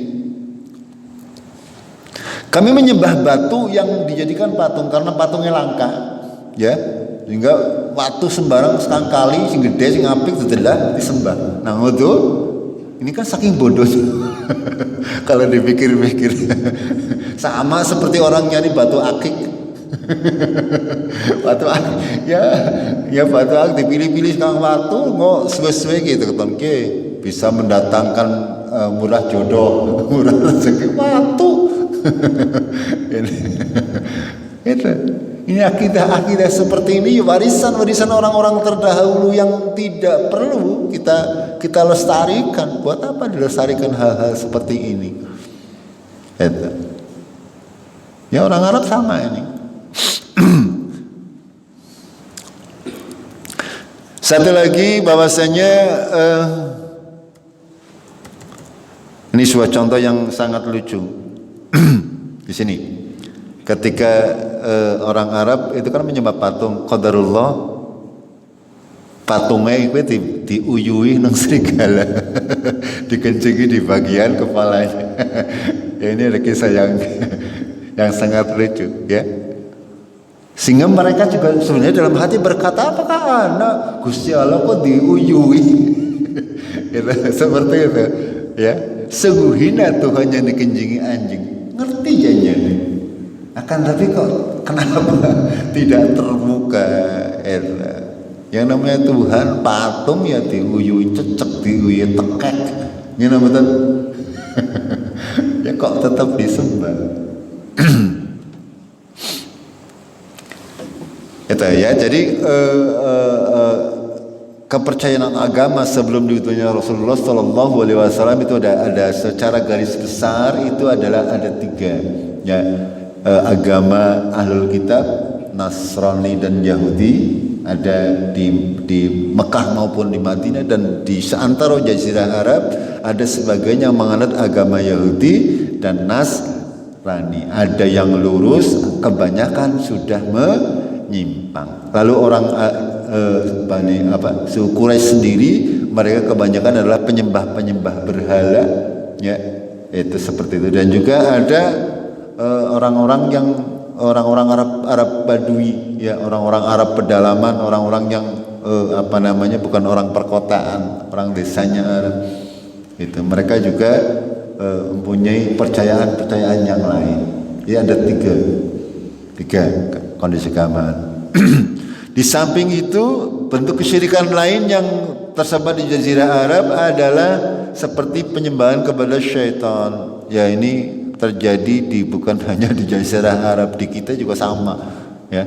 kami menyembah batu yang dijadikan patung karena patungnya langka, ya, sehingga batu sembarang sekali sing gede sing apik setelah disembah. Nah itu ini kan saking bodohnya kalau dipikir-pikir sama seperti orang nyari batu akik. Batu akik ya batu akik dipilih-pilih sekarang batu nggak sesuai gitu keton ke bisa mendatangkan murah jodoh, murah rezeki batu. Ini akidah seperti ini warisan orang-orang terdahulu yang tidak perlu kita lestarikan. Buat apa dilestarikan hal-hal seperti ini? Itu. Ya orang Arab sama ini. Satu lagi bahwasanya ini sebuah contoh yang sangat lucu. Di sini ketika orang Arab itu kan menyembah patung, qadarullah patungnya itu diuyui nang serigala dikencingi di bagian kepalanya. Ya, ini ada kisah yang sangat lucu, ya, sehingga mereka juga sebenarnya dalam hati berkata, apakah anak Gusti Allah kok diuyui? Gitu, seperti itu, ya, sungguh hina Tuhan yang dikencingi anjing. Ngerti janjinya, akan tapi kok kenapa tidak terbuka? Yang namanya Tuhan patung ya diuyui cecek, diuyui tekek, ini namanya ya kok tetap disembah. Itu ya, jadi kepercayaan agama sebelum diutusnya Rasulullah Shallallahu Alaihi Wasallam itu ada secara garis besar itu adalah ada 3, ya, agama Ahlul Kitab, Nasrani dan Yahudi, ada di Mekah maupun di Madinah, dan di seantero Jazirah Arab ada sebagian yang menganut agama Yahudi dan Nasrani. Ada yang lurus, kebanyakan sudah menyimpang. Lalu orang suku Quraisy sendiri, mereka kebanyakan adalah penyembah berhala, ya, itu seperti itu. Dan juga ada orang-orang Arab Badui, ya, orang-orang Arab pedalaman, orang-orang yang bukan orang perkotaan, orang desanya Arab. Itu mereka juga mempunyai percayaan yang lain. Ya, ada tiga kondisi keagamaan. Di samping itu, bentuk kesyirikan lain yang tersebar di Jazirah Arab adalah seperti penyembahan kepada syaitan. Ya, ini terjadi bukan hanya di Jazirah Arab, di kita juga sama, ya.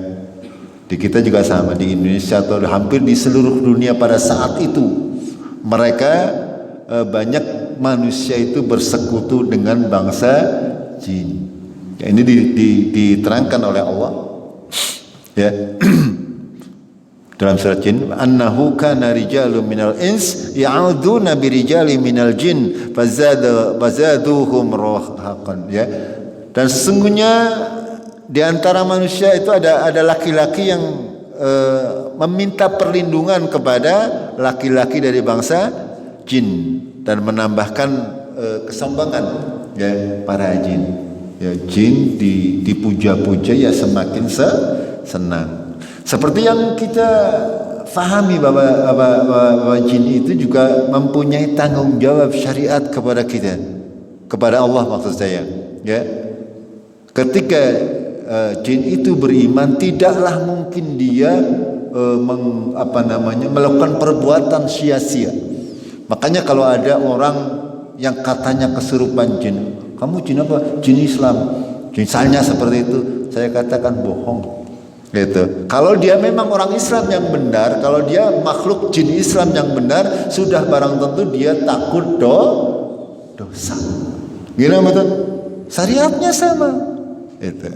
Di kita juga sama, di Indonesia atau hampir di seluruh dunia pada saat itu mereka banyak manusia itu bersekutu dengan bangsa jin. Ya, ini diterangkan oleh Allah, ya. Dalam surat Jin, annahu kana rijalun minal ins ya'uduna birijali minal jin fazaduhum rahaqan, ya. Dan sesungguhnya di antara manusia itu ada laki-laki yang meminta perlindungan kepada laki-laki dari bangsa jin dan menambahkan kesombongan, ya, para jin. Ya, jin dipuja-puja ya semakin senang. Seperti yang kita fahami bahwa jin itu juga mempunyai tanggung jawab syariat kepada kita, kepada Allah maksud saya, ya. Ketika jin itu beriman, tidaklah mungkin dia melakukan perbuatan sia-sia. Makanya kalau ada orang yang katanya kesurupan jin, kamu jin apa? Jin Islam. Misalnya seperti itu, saya katakan bohong. Gitu. Kalau dia memang orang Islam yang benar, kalau dia makhluk jin Islam yang benar, sudah barang tentu dia takut dosa. Gimana betul? Syariatnya sama. Itu.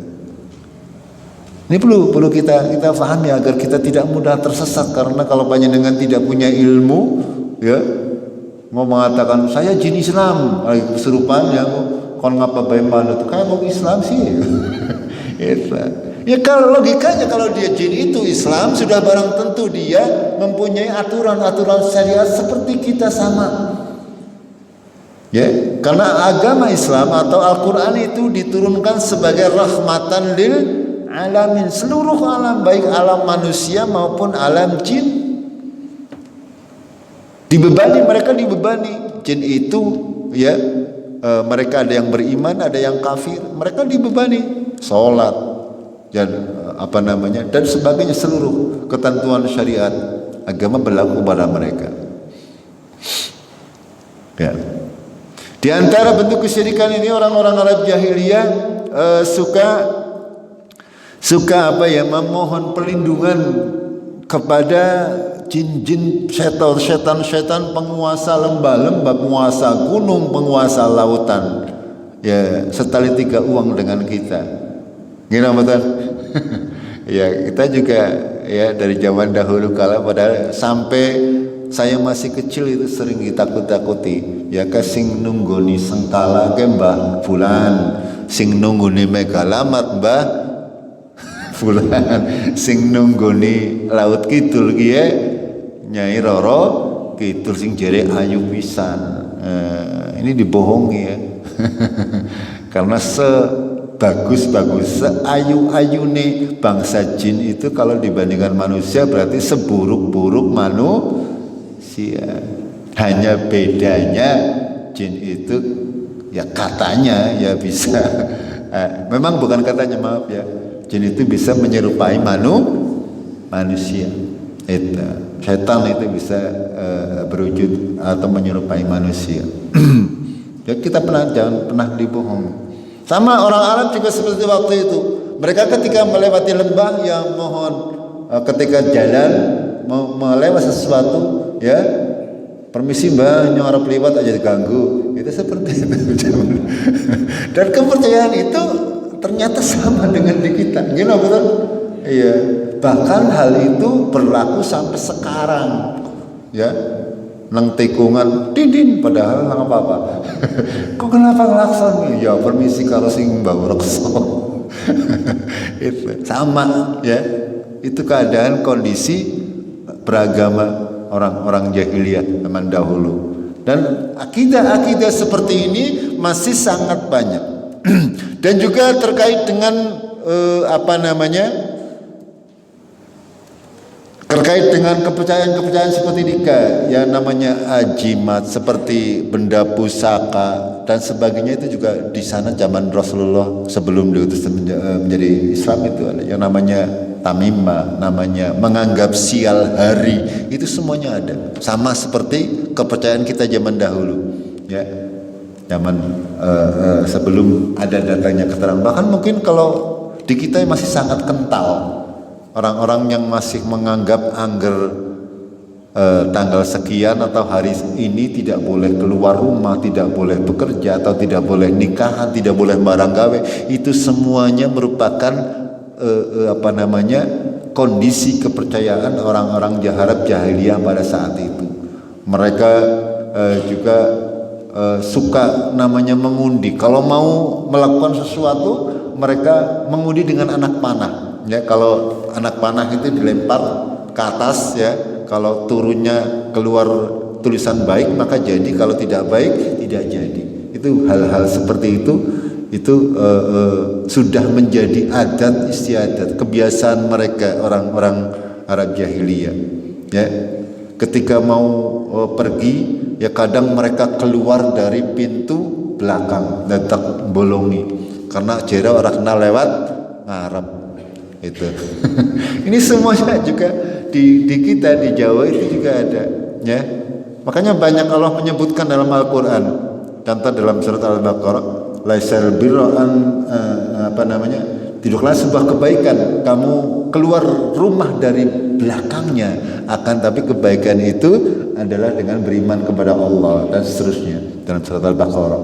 Ini perlu kita pahami agar kita tidak mudah tersesat, karena kalau panjenengan tidak punya ilmu, ya, mau mengatakan saya jin Islam, lagi kesurupan, ya, kon ngapa bae manut kayak mau Islam sih. Itu. Ya kalau logikanya kalau dia jin itu Islam sudah barang tentu dia mempunyai aturan-aturan syariat seperti kita sama. Ya, karena agama Islam atau Al-Qur'an itu diturunkan sebagai rahmatan lil alamin, seluruh alam, baik alam manusia maupun alam jin. Mereka dibebani jin itu ya, mereka ada yang beriman, ada yang kafir, mereka dibebani salat dan dan sebagainya, seluruh ketentuan syariat agama berlaku kepada mereka. Ya. Di antara bentuk kesyirikan ini orang-orang Arab jahiliyah suka memohon perlindungan kepada jin-jin, setan-setan penguasa lembah-lembah, penguasa gunung, penguasa lautan. Ya, setali tiga uang dengan kita. Gimana betul? Ya, kita juga ya dari zaman dahulu kala, padahal sampai saya masih kecil itu sering ditakut-takuti. Ya sing nunggoni sengkala ke Mbah Fulan, sing nunggoni megalamat Mbah Fulan, sing nunggoni laut kidul kiye Nyai Roro kidul sing jere ayu pisan. Ini dibohongi ya. Karena sebagus-bagus, seayu-ayune bangsa jin itu kalau dibandingkan manusia berarti seburuk-buruk manusia. Hanya bedanya jin itu ya katanya ya bisa memang bukan katanya, maaf ya, jin itu bisa menyerupai manusia. Itu setan itu bisa berwujud atau menyerupai manusia. Ya kita jangan pernah dibohong. Sama orang Arab juga seperti waktu itu. Mereka ketika melewati lembah yang mohon, ketika jalan mau melewati sesuatu ya, permisi Mbak, nyorop lewat aja diganggu. Itu seperti itu. Dan kepercayaan itu ternyata sama dengan di kita. Gini betul? Iya. Bahkan hal itu berlaku sampai sekarang. Ya. Nang tikungan dinding padahal nang apa-apa. Kok kenapa ngelakson? Ya permisi kalau sing mbak rekso. Itu sama ya. Itu keadaan kondisi beragama orang-orang jahiliyah zaman dahulu. Dan akidah-akidah seperti ini masih sangat banyak. Dan juga terkait dengan terkait dengan kepercayaan-kepercayaan seperti nikah, yang namanya ajimat, seperti benda pusaka dan sebagainya, itu juga di sana zaman Rasulullah sebelum diutus menjadi Islam itu ada yang namanya tamimah, namanya menganggap sial hari, itu semuanya ada. Sama seperti kepercayaan kita zaman dahulu, ya, zaman sebelum ada datangnya keterangan. Bahkan mungkin kalau di kita masih sangat kental. Orang-orang yang masih menganggap angger tanggal sekian atau hari ini tidak boleh keluar rumah, tidak boleh bekerja, atau tidak boleh nikahan, tidak boleh barang gawe, itu semuanya merupakan kondisi kepercayaan orang-orang Arab jahiliyah pada saat itu. Mereka juga suka namanya mengundi. Kalau mau melakukan sesuatu, mereka mengundi dengan anak panah. Ya, kalau anak panah itu dilempar ke atas ya, kalau turunnya keluar tulisan baik maka jadi, kalau tidak baik tidak jadi. Itu hal-hal seperti itu sudah menjadi adat istiadat, kebiasaan mereka orang-orang Arab jahiliyah. Ya, ketika mau pergi ya kadang mereka keluar dari pintu belakang, datang bolongi, karena jera orang kenal lewat ngarep. Itu ini semuanya juga di kita di Jawa itu juga ada ya. Makanya banyak Allah menyebutkan dalam Al-Qur'an, contoh dalam surat Al-Baqarah, laisal birra tidaklah sebuah kebaikan kamu keluar rumah dari belakangnya, akan tapi kebaikan itu adalah dengan beriman kepada Allah, dan seterusnya dalam surat Al-Baqarah.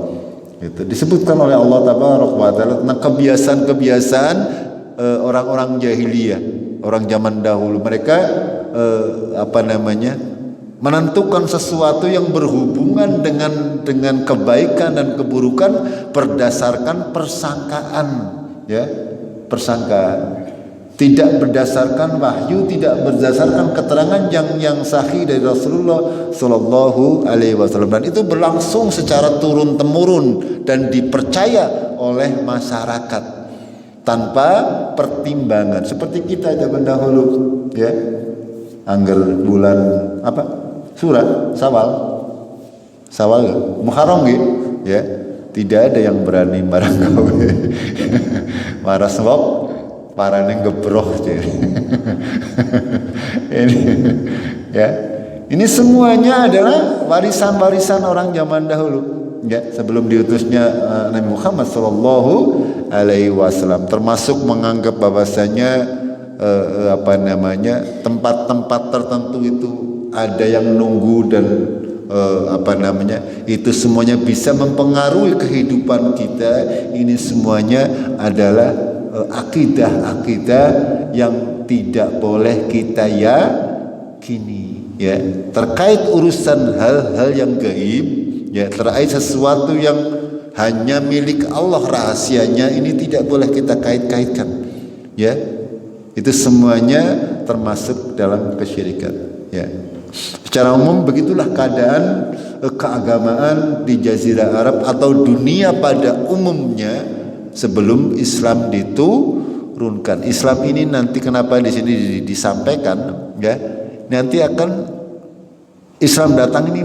Itu disebutkan oleh Allah Tabaraka wa Ta'ala tentang kebiasaan-kebiasaan orang-orang jahiliyah, orang zaman dahulu. Mereka menentukan sesuatu yang berhubungan dengan kebaikan dan keburukan berdasarkan persangkaan, ya, persangkaan. Tidak berdasarkan wahyu, tidak berdasarkan keterangan yang sahih dari Rasulullah Sallallahu Alaihi Wasallam, dan itu berlangsung secara turun temurun dan dipercaya oleh masyarakat tanpa pertimbangan. Seperti kita zaman dahulu, ya, angger bulan apa? Surah Sawal, Muharram gitu, ya. Tidak ada yang berani marah gawe. Marah sebab parane gebroh ini, ya, ini semuanya adalah warisan-warisan orang zaman dahulu, ya, sebelum diutusnya Nabi Muhammad Sallallahu Alaihi Wasallam, termasuk menganggap bahwasanya tempat-tempat tertentu itu ada yang nunggu dan itu semuanya bisa mempengaruhi kehidupan kita. Ini semuanya adalah akidah yang tidak boleh kita yakini, ya, terkait urusan hal-hal yang gaib, ya, terkait sesuatu yang hanya milik Allah rahasianya, ini tidak boleh kita kait-kaitkan, ya. Itu semuanya termasuk dalam kesyirikan, ya. Secara umum begitulah keadaan keagamaan di Jazirah Arab atau dunia pada umumnya sebelum Islam diturunkan. Islam ini nanti kenapa di sini disampaikan, ya, nanti akan Islam datang ini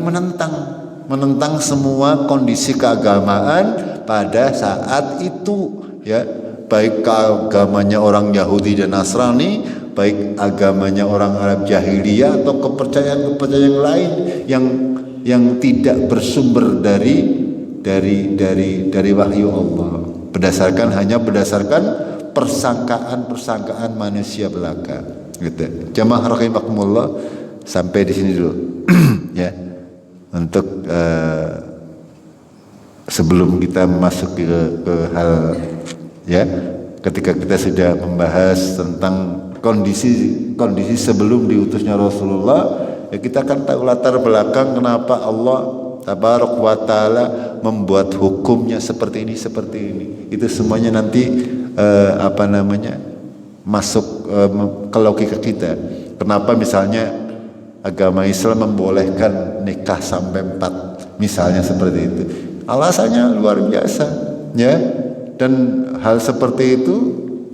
menentang semua kondisi keagamaan pada saat itu, ya, baik agamanya orang Yahudi dan Nasrani, baik agamanya orang Arab jahiliyah atau kepercayaan lain yang tidak bersumber dari wahyu Allah, hanya berdasarkan persangkaan manusia belaka, gitu. Jamaah rahimakumullah, sampai di sini dulu. Ya, untuk sebelum kita masuk ke hal, ya, ketika kita sudah membahas tentang kondisi sebelum diutusnya Rasulullah, ya, kita akan tahu latar belakang kenapa Allah Tabaraka wa Ta'ala membuat hukumnya seperti ini. Itu semuanya nanti masuk ke logika kita. Kenapa misalnya agama Islam membolehkan nikah sampai 4, misalnya seperti itu. Alasannya luar biasa, ya. Dan hal seperti itu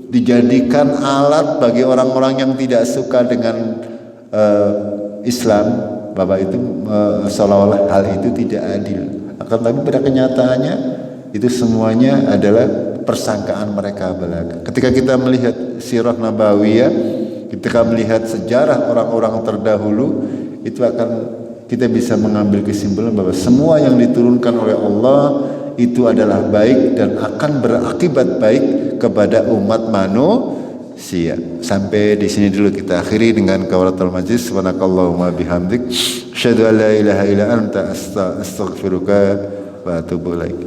dijadikan alat bagi orang-orang yang tidak suka dengan Islam, bahwa itu seolah-olah hal itu tidak adil. Akan tapi pada kenyataannya itu semuanya adalah persangkaan mereka belaka. Ketika kita melihat sirah nabawiyah, ketika melihat sejarah orang-orang terdahulu, itu akan kita bisa mengambil kesimpulan bahwa semua yang diturunkan oleh Allah itu adalah baik dan akan berakibat baik kepada umat manusia. Sampai di sini dulu kita akhiri dengan kafaratul majlis. Subhanakallahumma bihamdik, asyhadu an la ilaha illa anta astaghfiruka wa atubu ilaik.